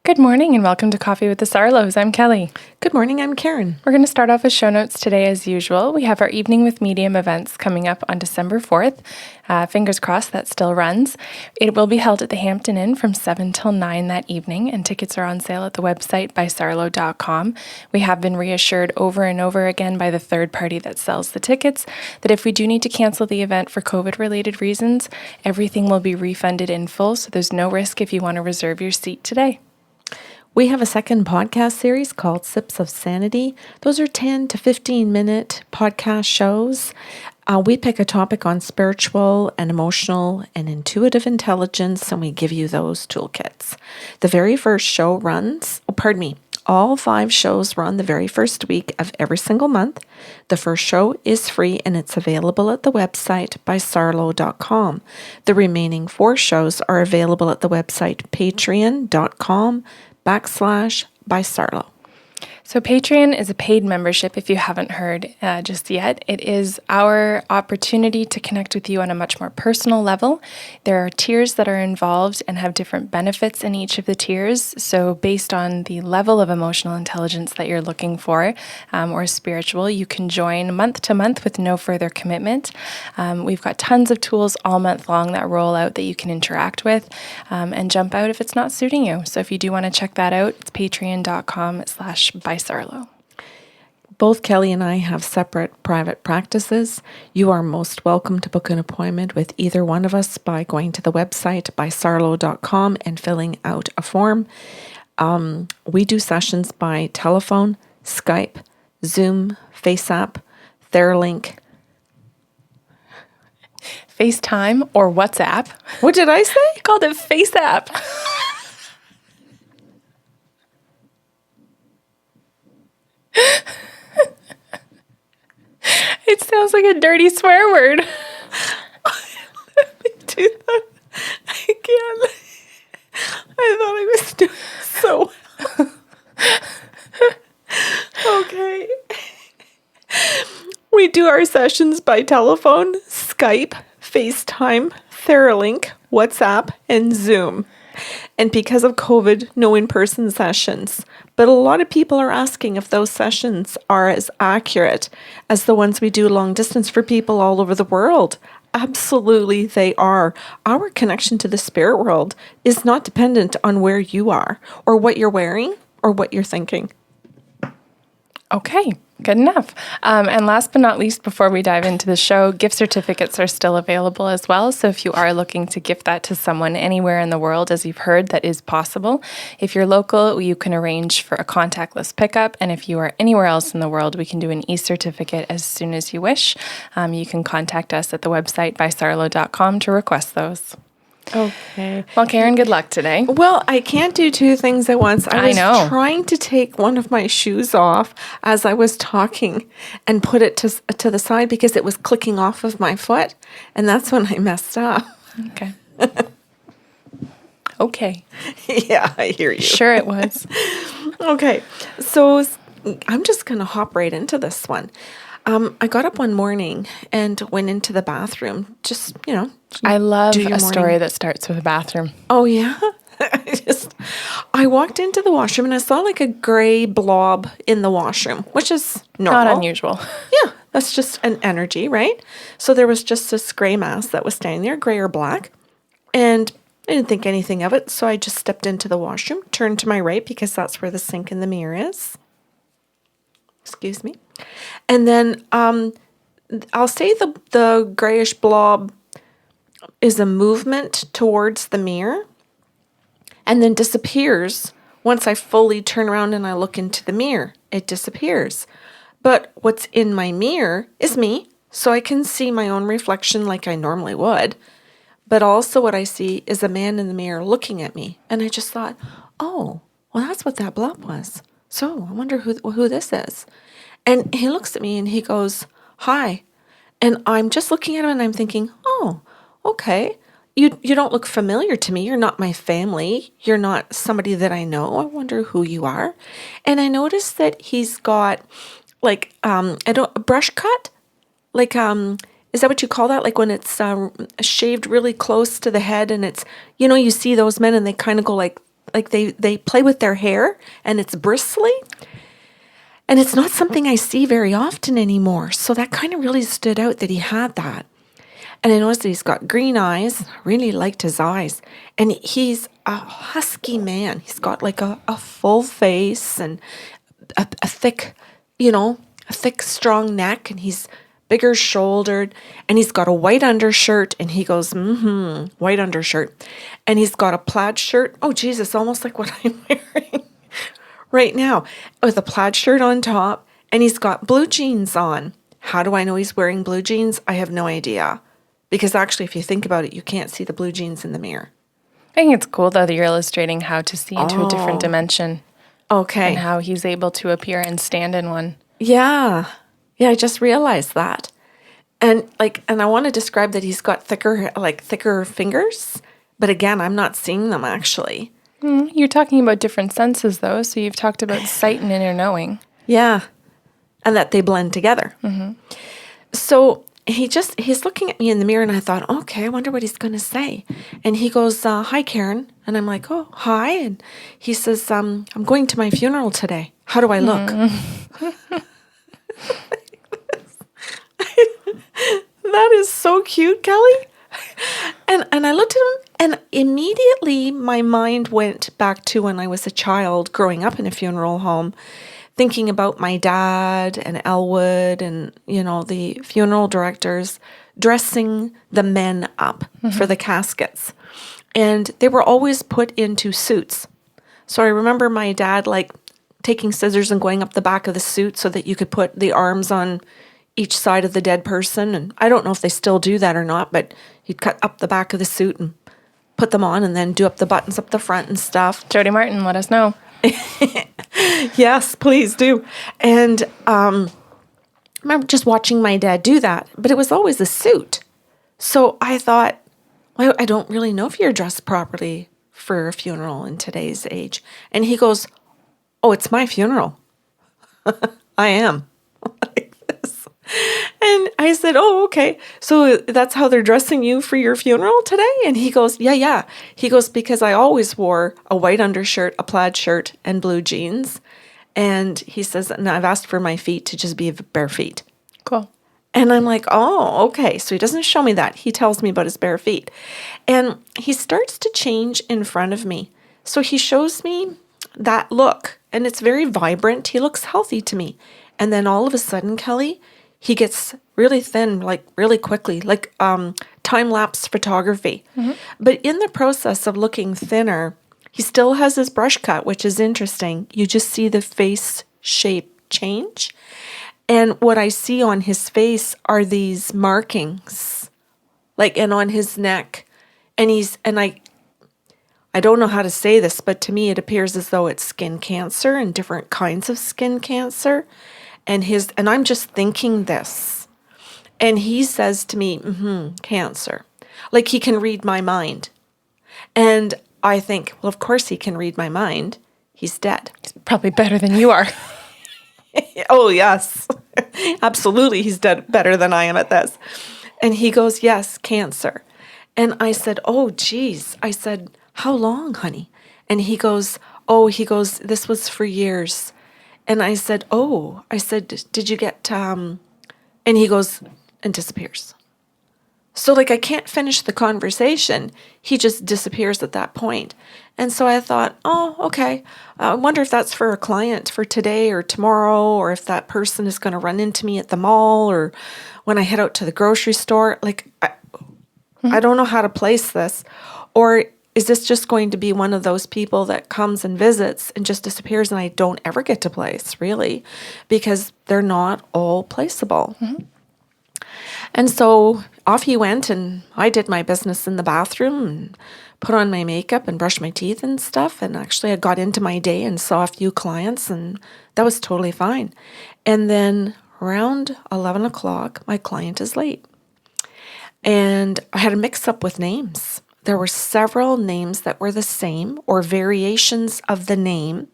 Good morning and welcome to Coffee with the Sarlos. I'm Kelly. Good morning, I'm Karen. We're going to start off with show notes today as usual. We have our Evening with Medium events coming up on December 4th. Fingers crossed that still runs. It will be held at the Hampton Inn from 7 till 9 that evening, and tickets are on sale at the website by sarlo.com. We have been reassured over and over again by the third party that sells the tickets that if we do need to cancel the event for COVID-related reasons, everything will be refunded in full, so there's no risk if you want to reserve your seat today. We have a second podcast series called Sips of Sanity. Those are 10 to 15 minute podcast shows. We pick a topic on spiritual and emotional and intuitive intelligence, and we give you those toolkits. The very first show runs, all 5 shows run the very first week of every single month. The first show is free and it's available at the website by sarlo.com. The remaining 4 shows are available at the website patreon.com/by Sarlo. So Patreon is a paid membership if you haven't heard just yet. It is our opportunity to connect with you on a much more personal level. There are tiers that are involved and have different benefits in each of the tiers. So based on the level of emotional intelligence that you're looking for or spiritual, you can join month to month with no further commitment. We've got tons of tools all month long that roll out that you can interact with and jump out if it's not suiting you. So if you do want to check that out, it's patreon.com/by Sarlo. Both Kelly and I have separate private practices. You are most welcome to book an appointment with either one of us by going to the website by sarlo.com and filling out a form. We do sessions by telephone, Skype, Zoom, FaceApp, Theralink, FaceTime or WhatsApp. What did I say? I called it FaceApp. It sounds like a dirty swear word. Let me do that again. I thought I was doing so well. Okay. We do our sessions by telephone, Skype, FaceTime, Theralink, WhatsApp, and Zoom. And because of COVID, no in-person sessions. But a lot of people are asking if those sessions are as accurate as the ones we do long distance for people all over the world. Absolutely, they are. Our connection to the spirit world is not dependent on where you are or what you're wearing or what you're thinking. Okay, good enough. And last but not least, before we dive into the show, gift certificates are still available as well. So if you are looking to gift that to someone anywhere in the world, as you've heard, that is possible. If you're local, you can arrange for a contactless pickup. And if you are anywhere else in the world, we can do an e-certificate as soon as you wish. You can contact us at the website by sarlo.com to request those. Okay. Well, Karen, good luck today. Well, I can't do 2 things at once. I was trying to take one of my shoes off as I was talking and put it to the side because it was clicking off of my foot, and that's when I messed up. Okay. Okay. Yeah, I hear you. Sure it was. Okay. So I'm just going to hop right into this one. I got up one morning and went into the bathroom. Just, I love a story that starts with a bathroom. Oh, yeah? I walked into the washroom and I saw like a gray blob in the washroom, which is normal. Not unusual. Yeah, that's just an energy, right? So there was just this gray mass that was standing there, gray or black. And I didn't think anything of it. So I just stepped into the washroom, turned to my right because that's where the sink and the mirror is. Excuse me. And then I'll say the grayish blob is a movement towards the mirror and then disappears. Once I fully turn around and I look into the mirror, it disappears. But what's in my mirror is me, so I can see my own reflection like I normally would. But also what I see is a man in the mirror looking at me. And I just thought, oh, well, that's what that blob was. So I wonder who this is. And he looks at me and he goes, hi. And I'm just looking at him and I'm thinking, oh, okay. You don't look familiar to me. You're not my family. You're not somebody that I know. I wonder who you are. And I noticed that he's got like a brush cut. Like, is that what you call that? Like when it's shaved really close to the head and it's, you see those men and they kind of go like like they play with their hair and it's bristly. And it's not something I see very often anymore. So that kind of really stood out that he had that. And I noticed that he's got green eyes. I really liked his eyes. And he's a husky man. He's got like a full face and a thick, a thick, strong neck. And he's bigger shouldered. And he's got a white undershirt. And he goes, white undershirt. And he's got a plaid shirt. Oh, Jesus, almost like what I'm wearing right now. With a plaid shirt on top. And he's got blue jeans on. How do I know he's wearing blue jeans? I have no idea. Because actually, if you think about it, you can't see the blue jeans in the mirror. I think it's cool, though, that you're illustrating how to see into a different dimension. Okay. And how he's able to appear and stand in one. Yeah. Yeah, I just realized that. And I want to describe that he's got thicker fingers. But again, I'm not seeing them, actually. You're talking about different senses, though. So you've talked about sight and inner knowing. Yeah. And that they blend together. Mm-hmm. So he's looking at me in the mirror and I thought, okay, I wonder what he's going to say. And he goes, hi, Karen. And I'm like, oh, hi. And he says, I'm going to my funeral today. How do I look? That is so cute, Kelly. And I looked at him and immediately my mind went back to when I was a child growing up in a funeral home, thinking about my dad and Elwood and, the funeral directors dressing the men up for the caskets. And they were always put into suits. So I remember my dad taking scissors and going up the back of the suit so that you could put the arms on each side of the dead person. And I don't know if they still do that or not, but he'd cut up the back of the suit and put them on and then do up the buttons up the front and stuff. Jody Martin, let us know. Yes, please do. And I remember just watching my dad do that, but it was always a suit. So I thought, well, I don't really know if you're dressed properly for a funeral in today's age. And he goes, oh, it's my funeral. I am. Like this. And I said, oh, okay. So that's how they're dressing you for your funeral today? And he goes, yeah. He goes, because I always wore a white undershirt, a plaid shirt, and blue jeans. And he says, and I've asked for my feet to just be bare feet. Cool. And I'm like, oh, okay. So he doesn't show me that. He tells me about his bare feet. And he starts to change in front of me. So he shows me that look. And it's very vibrant. He looks healthy to me. And then all of a sudden, Kelly, he gets really thin, really quickly, time-lapse photography. Mm-hmm. But in the process of looking thinner, he still has his brush cut, which is interesting. You just see the face shape change. And what I see on his face are these markings, and on his neck. And I don't know how to say this, but to me it appears as though it's skin cancer and different kinds of skin cancer. And I'm just thinking this. And he says to me, cancer. Like he can read my mind. And I think, well, of course he can read my mind. He's dead. He's probably better than you are. Oh, yes. Absolutely. He's dead better than I am at this. And he goes, yes, cancer. And I said, oh, geez. I said, how long, honey? And he goes, this was for years. And I said, did you get, and he goes and disappears. So I can't finish the conversation. He just disappears at that point. And so I thought, oh, okay. I wonder if that's for a client for today or tomorrow, or if that person is going to run into me at the mall or when I head out to the grocery store. I don't know how to place this. Or is this just going to be one of those people that comes and visits and just disappears and I don't ever get to place, really, because they're not all placeable. Mm-hmm. And so off he went, and I did my business in the bathroom and put on my makeup and brushed my teeth and stuff. And actually I got into my day and saw a few clients, and that was totally fine. And then around 11 o'clock, my client is late. And I had a mix-up with names. There were several names that were the same or variations of the name,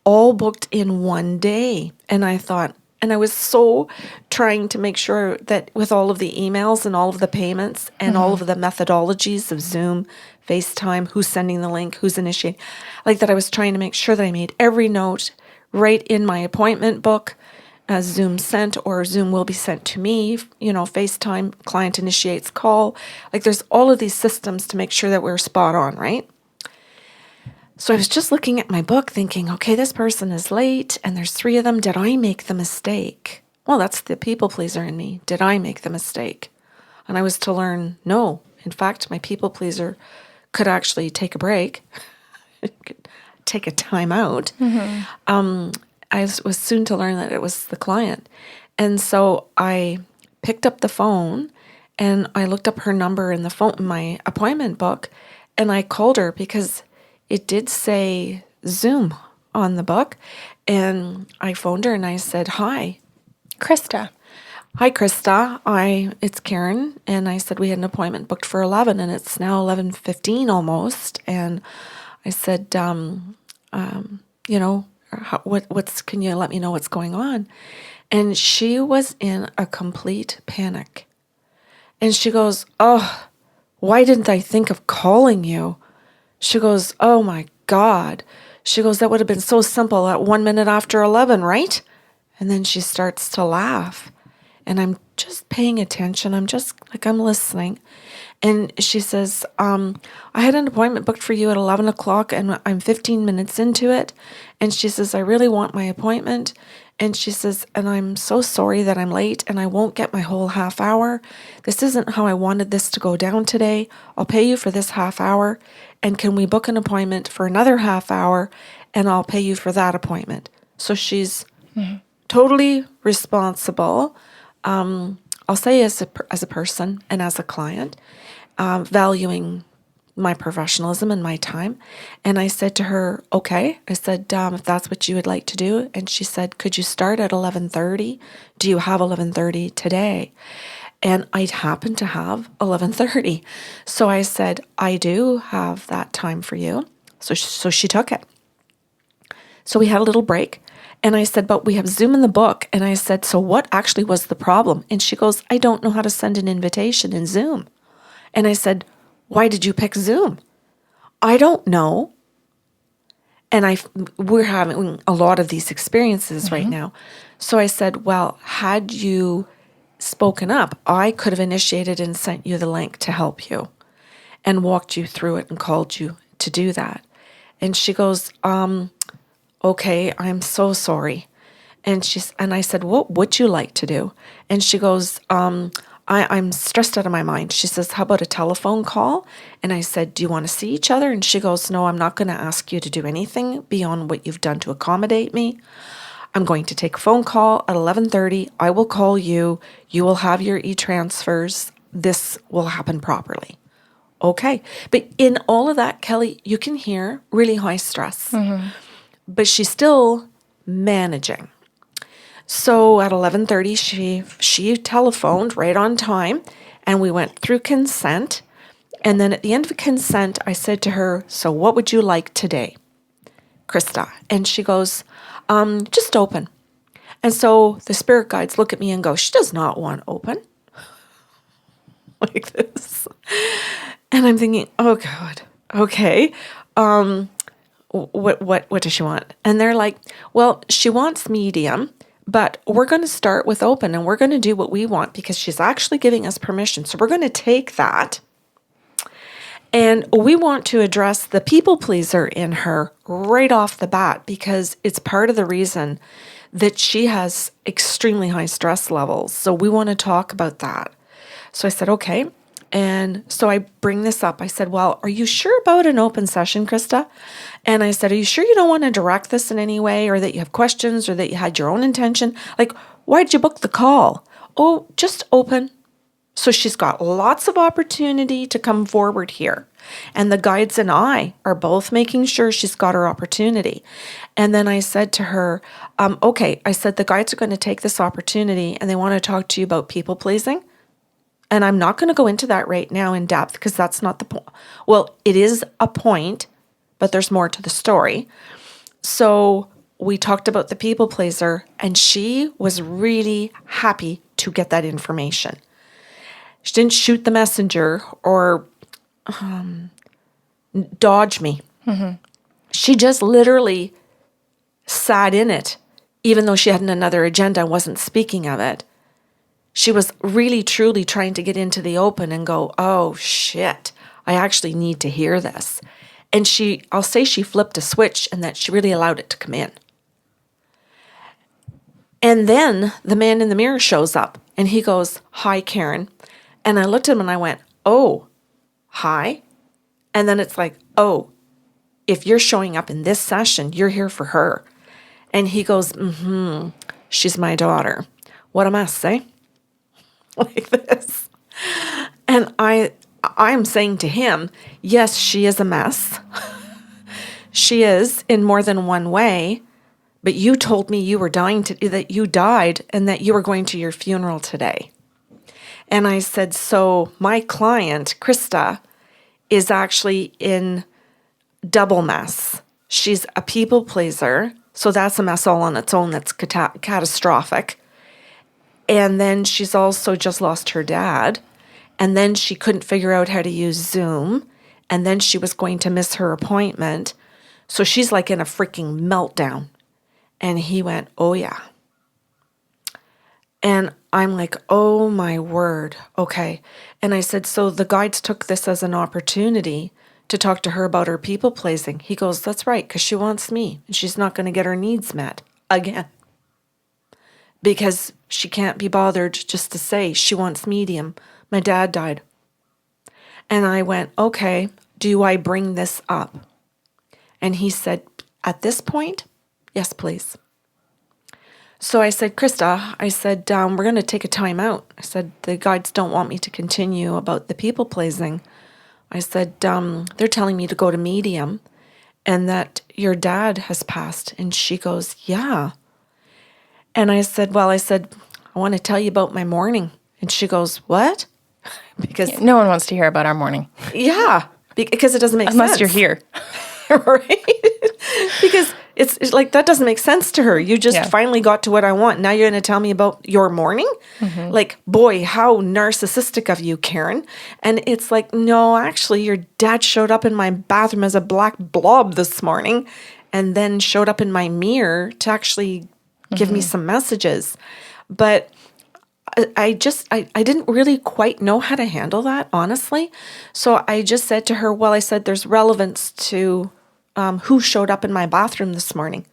all booked in one day. And I thought, and I was so trying to make sure that with all of the emails and all of the payments and all of the methodologies of Zoom, FaceTime, who's sending the link, who's initiating. Like that I was trying to make sure that I made every note right in my appointment book as Zoom sent or Zoom will be sent to me, FaceTime, client initiates call. Like there's all of these systems to make sure that we're spot on, right? So I was just looking at my book thinking, okay, this person is late and there's 3 of them. Did I make the mistake? Well, that's the people pleaser in me. Did I make the mistake? And I was to learn, no. In fact, my people pleaser could actually take a break, take a time out. I was soon to learn that it was the client. And so I picked up the phone and I looked up her number in my appointment book, and I called her because it did say Zoom on the book. And I phoned her and I said, hi. Krista. Hi, Krista. It's Karen. And I said we had an appointment booked for 11 and it's now 11:15 almost. And I said, can you let me know what's going on? And she was in a complete panic. And she goes, oh, why didn't I think of calling you? She goes, oh my God. She goes, that would have been so simple at 1 minute after 11, right? And then she starts to laugh. And I'm just paying attention. I'm listening. And she says, I had an appointment booked for you at 11 o'clock and I'm 15 minutes into it. And she says, I really want my appointment. And she says, and I'm so sorry that I'm late and I won't get my whole half hour. This isn't how I wanted this to go down today. I'll pay you for this half hour. And can we book an appointment for another half hour and I'll pay you for that appointment? So she's totally responsible. I'll say as a person and as a client, valuing my professionalism and my time. And I said to her, okay. I said, if that's what you would like to do. And she said, could you start at 11:30? Do you have 11:30 today? And I happened to have 11:30. So I said, I do have that time for you. So she took it. So we had a little break. And I said, but we have Zoom in the book. And I said, so what actually was the problem? And she goes, I don't know how to send an invitation in Zoom. And I said, why did you pick Zoom? I don't know. And we're having a lot of these experiences right now. So I said, well, had you spoken up, I could have initiated and sent you the link to help you and walked you through it and called you to do that. And she goes, okay, I'm so sorry. And I said, what would you like to do? And she goes, I'm stressed out of my mind. She says, how about a telephone call? And I said, do you want to see each other? And she goes, no, I'm not going to ask you to do anything beyond what you've done to accommodate me. I'm going to take a phone call at 11:30. I will call you. You will have your e-transfers. This will happen properly. Okay. But in all of that, Kelly, you can hear really high stress. But she's still managing. So at 11:30, she telephoned right on time, and we went through consent. And then at the end of consent, I said to her, so what would you like today, Krista? And she goes, just open. And so the spirit guides look at me and go, she does not want open. Like this. And I'm thinking, oh God, okay. What does she want? And they're like, well, she wants medium, but we're going to start with open and we're going to do what we want because she's actually giving us permission. So we're going to take that and we want to address the people pleaser in her right off the bat because it's part of the reason that she has extremely high stress levels. So we want to talk about that. So I said, okay. And so I bring this up. I said, well, are you sure about an open session, Krista? And I said, are you sure you don't want to direct this in any way or that you have questions or that you had your own intention? Like, why did you book the call? Oh, just open. So she's got lots of opportunity to come forward here. And the guides and I are both making sure she's got her opportunity. And then I said to her, okay, I said, the guides are going to take this opportunity and they want to talk to you about people pleasing. And I'm not going to go into that right now in depth because that's not the point. Well, it is a point, but there's more to the story. So we talked about the people pleaser and she was really happy to get that information. She didn't shoot the messenger or dodge me. She just literally sat in it, even though she had another agenda and wasn't speaking of it. She was really, truly trying to get into the open and go, oh, shit, I actually need to hear this. And I'll say she flipped a switch and that she really allowed it to come in. And then the man in the mirror shows up and he goes, hi, Karen. And I looked at him and I went, oh, hi. And then it's like, oh, if you're showing up in this session, you're here for her. And he goes, she's my daughter. What am I say? Like this. And I'm saying to him, yes, she is a mess. She is in more than one way. But you told me you were that you died and that you were going to your funeral today. And I said, so my client, Krista, is actually in double mess. She's a people pleaser, so that's a mess all on its own that's catastrophic. And then she's also just lost her dad. And then she couldn't figure out how to use Zoom. And then she was going to miss her appointment. So she's like in a freaking meltdown. And he went, oh yeah. And I'm like, oh my word. Okay. And I said, so the guides took this as an opportunity to talk to her about her people pleasing. He goes, that's right, because she wants me and she's not going to get her needs met again. Because she can't be bothered just to say she wants medium. My dad died. And I went, okay, do I bring this up? And he said, at this point, yes, please. So I said, Krista, I said, we're going to take a time out. I said, the guides don't want me to continue about the people pleasing. I said, they're telling me to go to medium and that your dad has passed. And she goes, yeah. And I said, I want to tell you about my morning. And she goes, what? Because no one wants to hear about our morning. Yeah, because it doesn't make sense. Unless you're here. Right? Because it's like, that doesn't make sense to her. You just finally got to what I want. Now you're going to tell me about your morning? Like, boy, how narcissistic of you, Karen. And it's like, no, actually, your dad showed up in my bathroom as a black blob this morning and then showed up in my mirror to actually give me some messages. But I didn't really quite know how to handle that, honestly. So I just said to her, I said, there's relevance to who showed up in my bathroom this morning.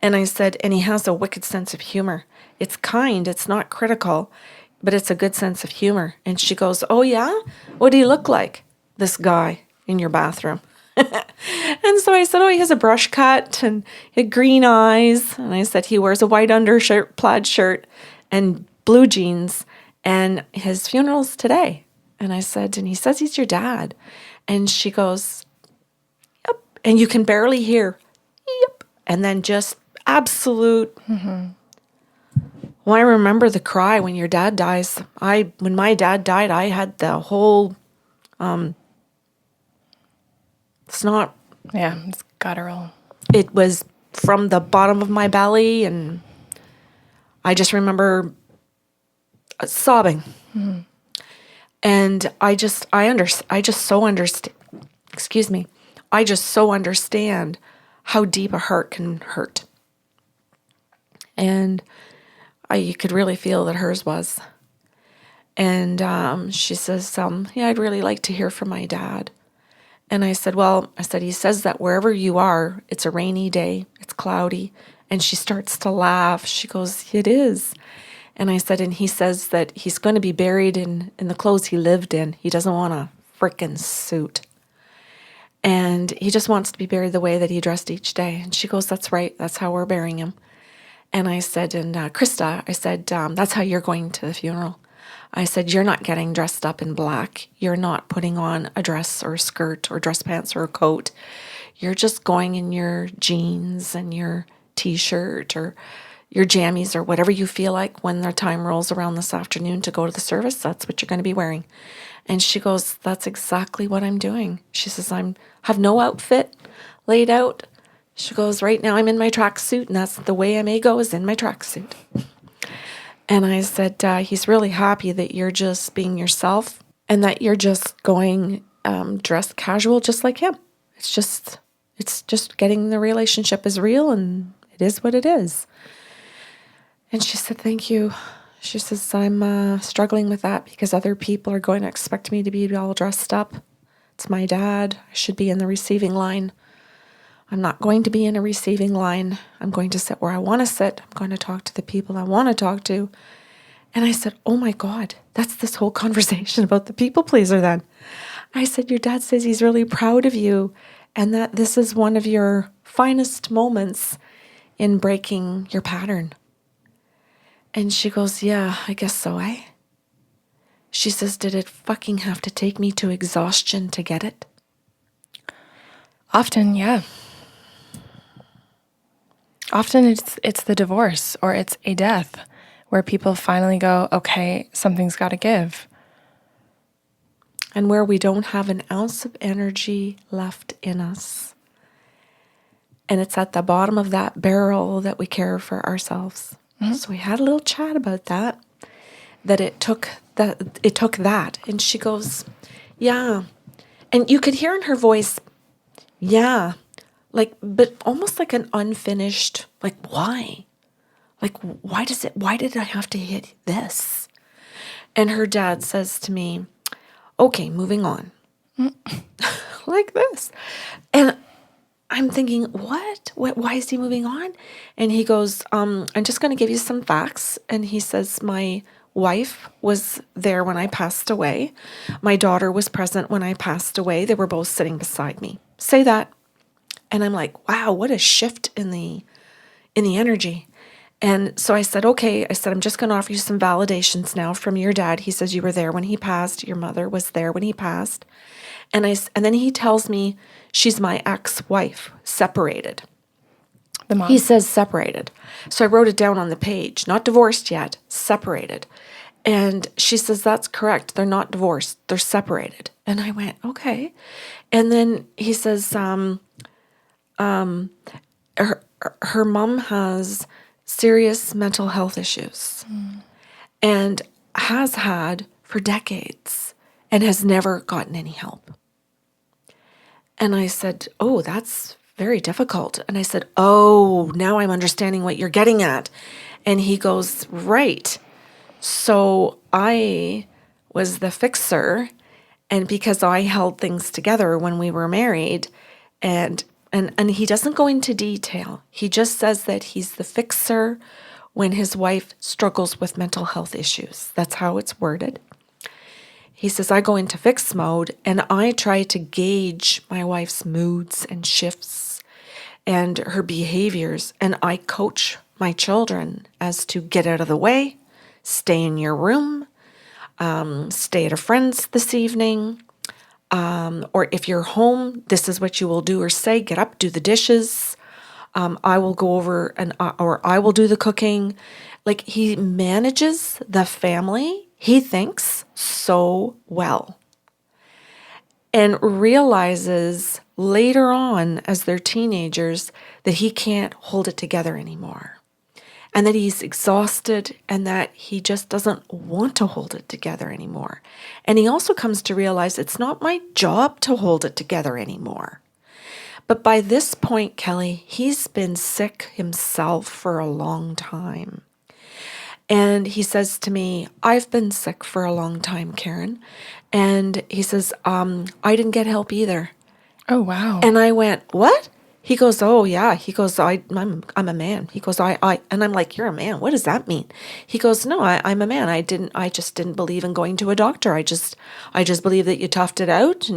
And I said, and he has a wicked sense of humor. It's kind, it's not critical, but it's a good sense of humor. And she goes, oh yeah? What do he look like, this guy in your bathroom? And so I said, oh, he has a brush cut and he had green eyes. And I said, he wears a white undershirt, plaid shirt, and blue jeans. And his funeral's today. And I said, and he says he's your dad. And she goes, yep. And you can barely hear, yep. And then just absolute. Well, I remember the cry when your dad dies. When my dad died, I had the whole, it's not. Yeah, it's guttural. It was from the bottom of my belly, and I just remember sobbing. And I just so understand. Excuse me. I just so understand how deep a heart can hurt. And you could really feel that hers was. And she says, yeah, I'd really like to hear from my dad. And I said, he says that wherever you are, it's a rainy day, it's cloudy. And she starts to laugh. She goes, it is. And I said, and he says that he's going to be buried in the clothes he lived in. He doesn't want a frickin' suit. And he just wants to be buried the way that he dressed each day. And she goes, that's right. That's how we're burying him. And I said, and Krista, I said, that's how you're going to the funeral. I said, you're not getting dressed up in black. You're not putting on a dress or a skirt or dress pants or a coat. You're just going in your jeans and your T-shirt or your jammies or whatever you feel like when the time rolls around this afternoon to go to the service. That's what you're going to be wearing. And she goes, that's exactly what I'm doing. She says, I have no outfit laid out. She goes, right now I'm in my tracksuit, and that's the way I may go, is in my tracksuit. And I said, he's really happy that you're just being yourself and that you're just going dressed casual just like him. It's just getting the relationship is real and it is what it is. And she said, thank you. She says, I'm struggling with that because other people are going to expect me to be all dressed up. It's my dad. I should be in the receiving line. I'm not going to be in a receiving line. I'm going to sit where I want to sit. I'm going to talk to the people I want to talk to. And I said, oh my God, that's this whole conversation about the people pleaser then. I said, your dad says he's really proud of you and that this is one of your finest moments in breaking your pattern. And she goes, yeah, I guess so, eh? She says, did it fucking have to take me to exhaustion to get it? Often, yeah. Often it's the divorce or it's a death where people finally go, okay, something's got to give. And where we don't have an ounce of energy left in us. And it's at the bottom of that barrel that we care for ourselves. Mm-hmm. So we had a little chat about that it took that. And she goes, yeah. And you could hear in her voice, yeah, like, but almost like an unfinished, like, why? Like, why did I have to hit this? And her dad says to me, okay, moving on. Like this. And I'm thinking, what? Why is he moving on? And he goes, I'm just going to give you some facts. And he says, my wife was there when I passed away. My daughter was present when I passed away. They were both sitting beside me. Say that. And I'm like, wow, what a shift in the energy. And so I said, okay, I'm just going to offer you some validations now from your dad. He says you were there when he passed. Your mother was there when he passed. And then he tells me she's my ex-wife, separated. The mom. He says separated. So I wrote it down on the page, not divorced yet, separated. And she says, that's correct. They're not divorced. They're separated. And I went, okay. And then he says, her mom has serious mental health issues and has had for decades and has never gotten any help. And I said, oh, that's very difficult. And I said, oh, now I'm understanding what you're getting at. And he goes, right. So I was the fixer, and because I held things together when we were married, and he doesn't go into detail. He just says that he's the fixer when his wife struggles with mental health issues. That's how it's worded. He says, I go into fix mode and I try to gauge my wife's moods and shifts and her behaviors. And I coach my children as to get out of the way, stay in your room, stay at a friend's this evening. Or if you're home, this is what you will do or say. Get up, do the dishes. I will go over or I will do the cooking. Like, he manages the family, he thinks, so well. And realizes later on as they're teenagers that he can't hold it together anymore. And that he's exhausted and that he just doesn't want to hold it together anymore. And he also comes to realize it's not my job to hold it together anymore. But by this point, Kelly, he's been sick himself for a long time. And he says to me, I've been sick for a long time, Karen. And he says, I didn't get help either. Oh, wow. And I went, what? He goes, oh, yeah. He goes, I'm a man. He goes, and I'm like, you're a man. What does that mean? He goes, no, I'm a man. I just didn't believe in going to a doctor. I just believe that you toughed it out.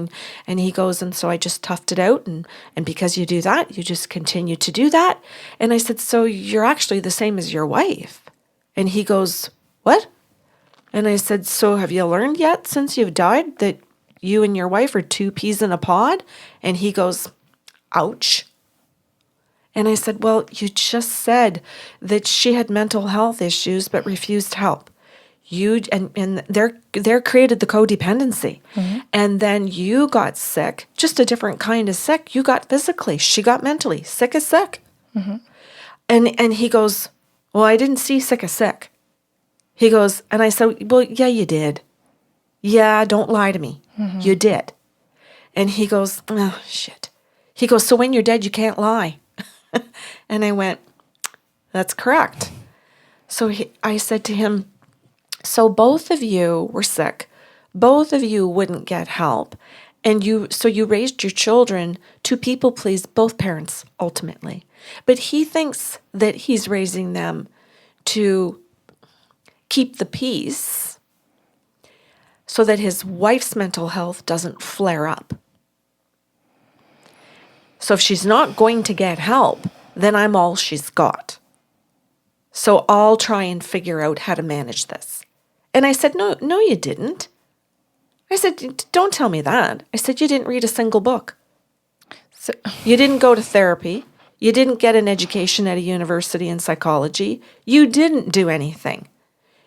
And he goes, and so I just toughed it out. And because you do that, you just continue to do that. And I said, so you're actually the same as your wife. And he goes, what? And I said, so have you learned yet since you've died that you and your wife are two peas in a pod? And he goes, ouch. And I said, well, you just said that she had mental health issues but refused help. And they're created the codependency. Mm-hmm. And then you got sick, just a different kind of sick. You got physically, she got mentally. Sick is sick. Mm-hmm. And he goes, well, I didn't see sick as sick. He goes, and I said, well, yeah, you did. Yeah, don't lie to me. Mm-hmm. You did. And he goes, oh, shit. He goes, so when you're dead, you can't lie. And I went, that's correct. So I said to him, so both of you were sick. Both of you wouldn't get help. And you raised your children to people please both parents ultimately. But he thinks that he's raising them to keep the peace so that his wife's mental health doesn't flare up. So if she's not going to get help, then I'm all she's got. So I'll try and figure out how to manage this. And I said, no, you didn't. I said, don't tell me that. I said, you didn't read a single book. So, You didn't go to therapy. You didn't get an education at a university in psychology. You didn't do anything.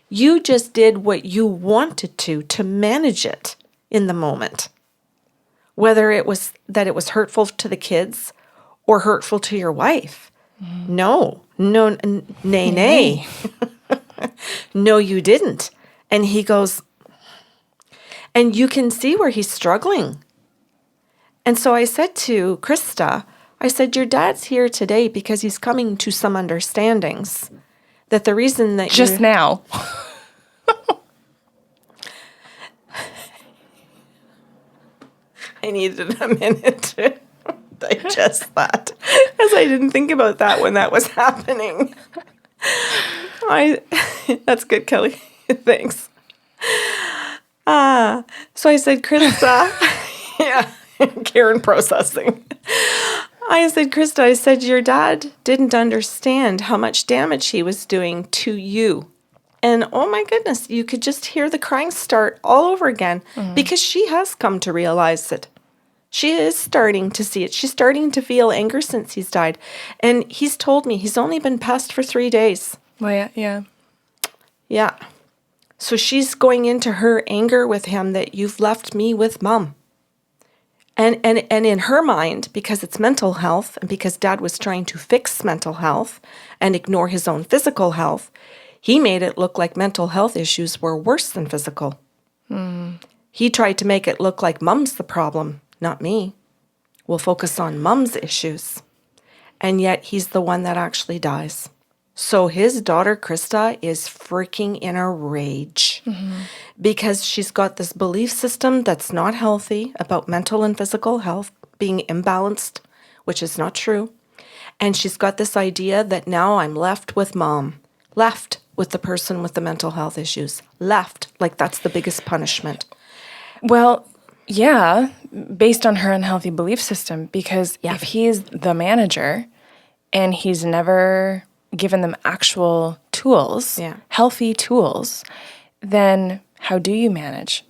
You just did what you wanted to manage it in the moment. Whether it was that it was hurtful to the kids or hurtful to your wife. No, nay. No, you didn't. And he goes, and you can see where he's struggling. And so I said to Krista, I said, your dad's here today because he's coming to some understandings. That the reason that just now. I needed a minute to digest that, as I didn't think about that when that was happening. That's good, Kelly. Thanks. So I said, Krista, yeah, Karen processing. I said, Krista, I said, your dad didn't understand how much damage he was doing to you. And oh my goodness, you could just hear the crying start all over again because she has come to realize it. She is starting to see it. She's starting to feel anger since he's died. And he's told me he's only been passed for 3 days. Well, yeah. Yeah. So she's going into her anger with him that you've left me with mom. And in her mind, because it's mental health and because dad was trying to fix mental health and ignore his own physical health, he made it look like mental health issues were worse than physical. He tried to make it look like mom's the problem, not me. We'll focus on mom's issues. And yet he's the one that actually dies. So his daughter, Krista, is freaking in a rage because she's got this belief system that's not healthy about mental and physical health being imbalanced, which is not true. And she's got this idea that now I'm left with mom, left with the person with the mental health issues, left, like that's the biggest punishment. Well, yeah, based on her unhealthy belief system, because if he's the manager and he's never given them actual tools, healthy tools, then how do you manage?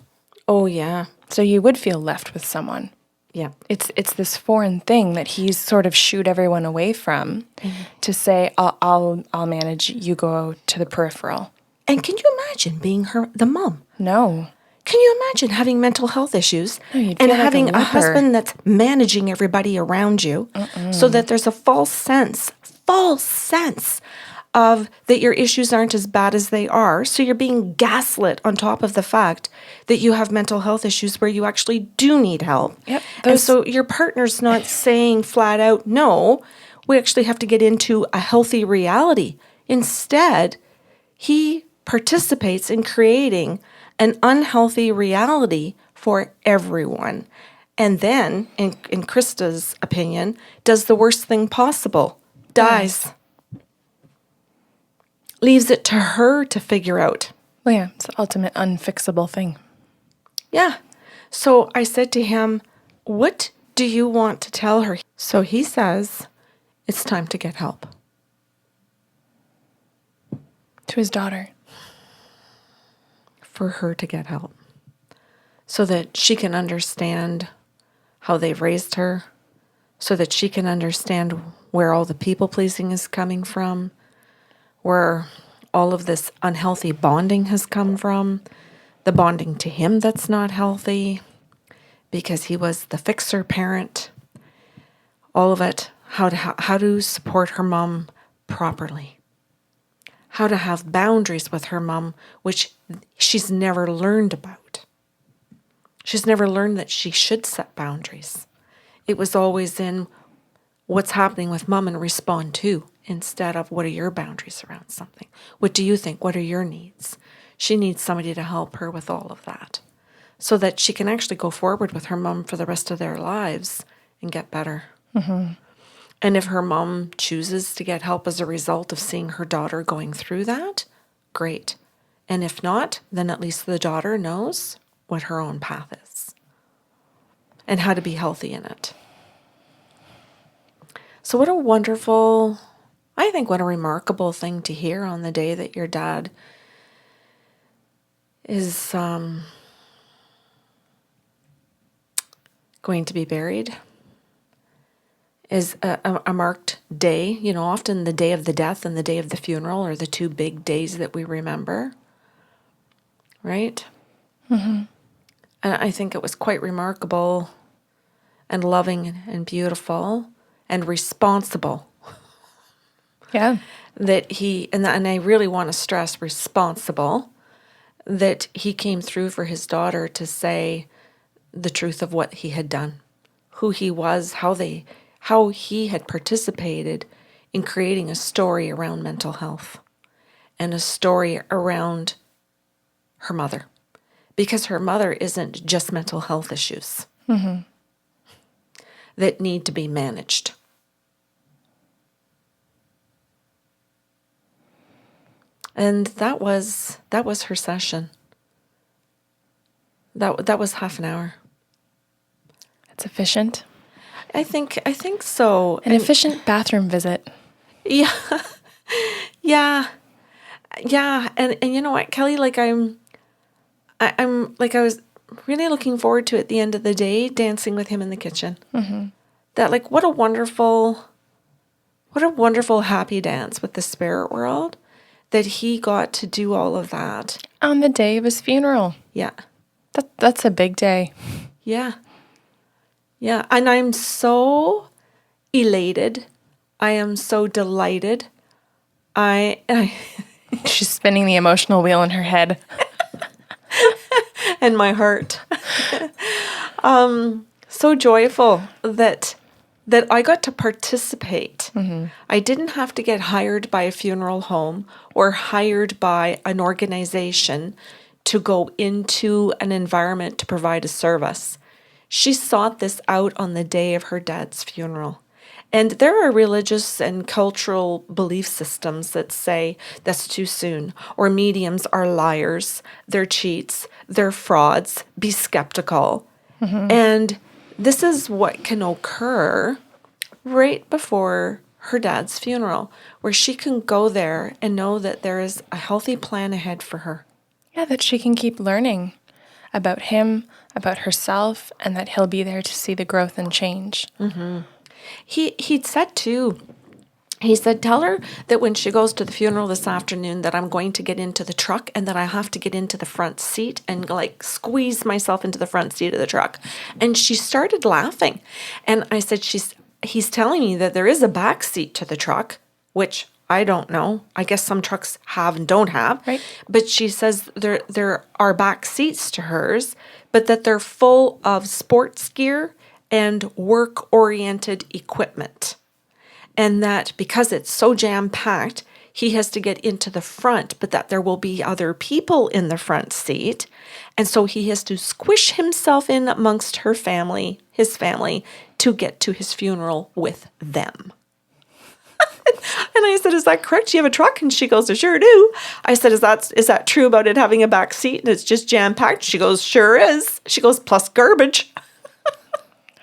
Oh, yeah. So you would feel left with someone. Yeah. It's this foreign thing that he's sort of shooed everyone away from to say, I'll manage, you go to the peripheral. And can you imagine being the mom? No. Can you imagine having mental health issues you'd and feel like having a a leper. husband that's managing everybody around you so that there's a false sense of that your issues aren't as bad as they are. So you're being gaslit on top of the fact that you have mental health issues where you actually do need help. Yep, And so your partner's not saying flat out, no, we actually have to get into a healthy reality. Instead, he participates in creating an unhealthy reality for everyone. And then, in Krista's opinion, does the worst thing possible. Dies. Leaves it to her to figure out. Well, yeah, it's the ultimate unfixable thing. Yeah. So I said to him, what do you want to tell her? So he says, it's time to get help. To his daughter. For her to get help. So that she can understand how they've raised her. So that she can understand where all the people-pleasing is coming from. Where all of this unhealthy bonding has come from. The bonding to him that's not healthy. Because he was the fixer parent. All of it. How to support her mom properly. How to have boundaries with her mom, which she's never learned about. She's never learned that she should set boundaries It was always in what's happening with mom and respond to, instead of what are your boundaries around something? What do you think? What are your needs? She needs somebody to help her with all of that so that she can actually go forward with her mom for the rest of their lives and get better. And if her mom chooses to get help as a result of seeing her daughter going through that, great. And if not, then at least the daughter knows what her own path is and how to be healthy in it. So what a wonderful, I think what a remarkable thing to hear on the day that your dad is going to be buried, is a marked day. You know, often the day of the death and the day of the funeral are the two big days that we remember, right? And I think it was quite remarkable and loving and beautiful and responsible Yeah. that he, and I really want to stress responsible, that he came through for his daughter to say the truth of what he had done, who he was, how he had participated in creating a story around mental health and a story around her mother, because her mother isn't just mental health issues that need to be managed. And that was her session. That was half an hour. It's efficient. I think so. An efficient bathroom visit. Yeah. Yeah. Yeah. And you know what, Kelly, like I'm like, I was really looking forward to, at the end of the day, dancing with him in the kitchen. That, like, what a wonderful happy dance with the spirit world that he got to do all of that. On the day of his funeral. Yeah. That's a big day. Yeah. Yeah. And I'm so elated. I am so delighted. I She's spinning the emotional wheel in her head. and my heart. So joyful that I got to participate. I didn't have to get hired by a funeral home or hired by an organization to go into an environment to provide a service. She sought this out on the day of her dad's funeral. And there are religious and cultural belief systems that say that's too soon, or mediums are liars, they're cheats, they're frauds, be skeptical. And this is what can occur right before her dad's funeral, where she can go there and know that there is a healthy plan ahead for her. Yeah, that she can keep learning about him, about herself, and that he'll be there to see the growth and change. He'd said too, he said, tell her that when she goes to the funeral this afternoon that I'm going to get into the truck and that I have to get into the front seat and like squeeze myself into the front seat of the truck. And she started laughing. And I said, he's telling me that there is a back seat to the truck, which I don't know. I guess some trucks have and don't have. Right. But she says there are back seats to hers, but that they're full of sports gear and work-oriented equipment. And that because it's so jam-packed, he has to get into the front, but that there will be other people in the front seat. And so he has to squish himself in amongst his family, to get to his funeral with them. And I said, is that correct? You have a truck? And she goes, I sure do. I said, is that true about it having a back seat and it's just jam-packed? She goes, sure is. She goes, plus garbage.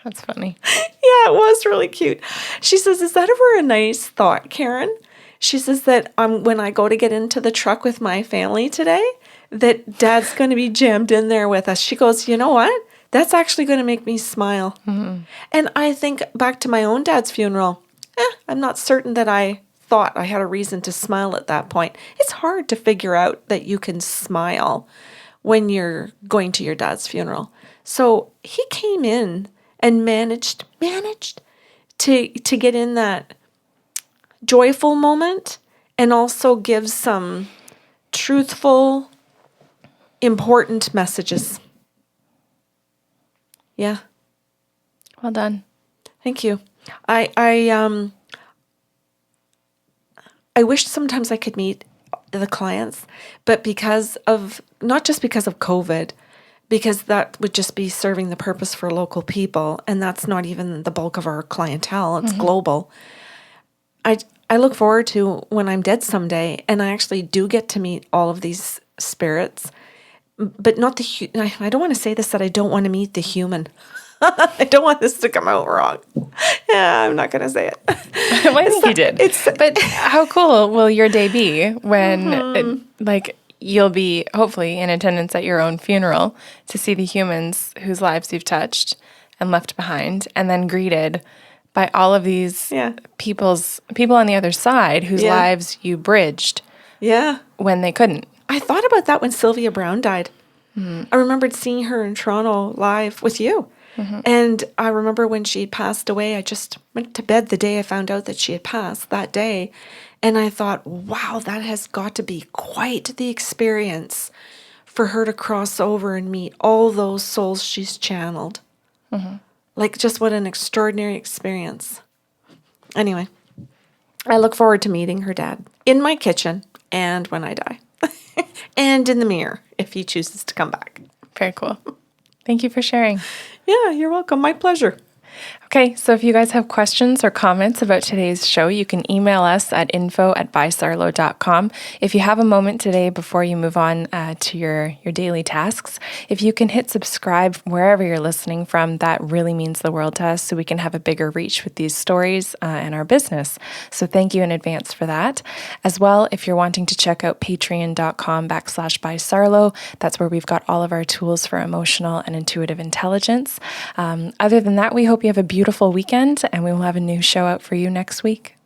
That's funny. Yeah, it was really cute. She says, is that ever a nice thought, Karen? She says that when I go to get into the truck with my family today, that Dad's going to be jammed in there with us. She goes, you know what? That's actually going to make me smile. And I think back to my own dad's funeral. I'm not certain that I thought I had a reason to smile at that point. It's hard to figure out that you can smile when you're going to your dad's funeral. So he came in and managed to get in that joyful moment and also give some truthful, important messages. Yeah. Well done. Thank you. I wish sometimes I could meet the clients, but not just because of COVID, because that would just be serving the purpose for local people, and that's not even the bulk of our clientele. It's global. I look forward to when I'm dead someday, and I actually do get to meet all of these spirits, but not I don't want to say this, that I don't want to meet the human. I don't want this to come out wrong. Yeah, I'm not going to say it. Well, I think you did. But how cool will your day be when, you'll be hopefully in attendance at your own funeral to see the humans whose lives you've touched and left behind, and then greeted by all of these people on the other side whose lives you bridged when they couldn't. I thought about that when Sylvia Brown died. I remembered seeing her in Toronto live with you. And I remember when she had passed away, I just went to bed the day I found out that she had passed that day. And I thought, wow, that has got to be quite the experience for her to cross over and meet all those souls she's channeled. Like, just what an extraordinary experience. Anyway, I look forward to meeting her dad in my kitchen and when I die. And in the mirror, if he chooses to come back. Very cool. Thank you for sharing. Yeah, you're welcome. My pleasure. Okay, so if you guys have questions or comments about today's show, you can email us at info@bysarlo.com. If you have a moment today before you move on to your daily tasks, if you can hit subscribe wherever you're listening from, that really means the world to us, so we can have a bigger reach with these stories and our business. So thank you in advance for that. As well, if you're wanting to check out patreon.com/bysarlo, that's where we've got all of our tools for emotional and intuitive intelligence. Other than that, we hope you have a beautiful weekend, and we will have a new show out for you next week.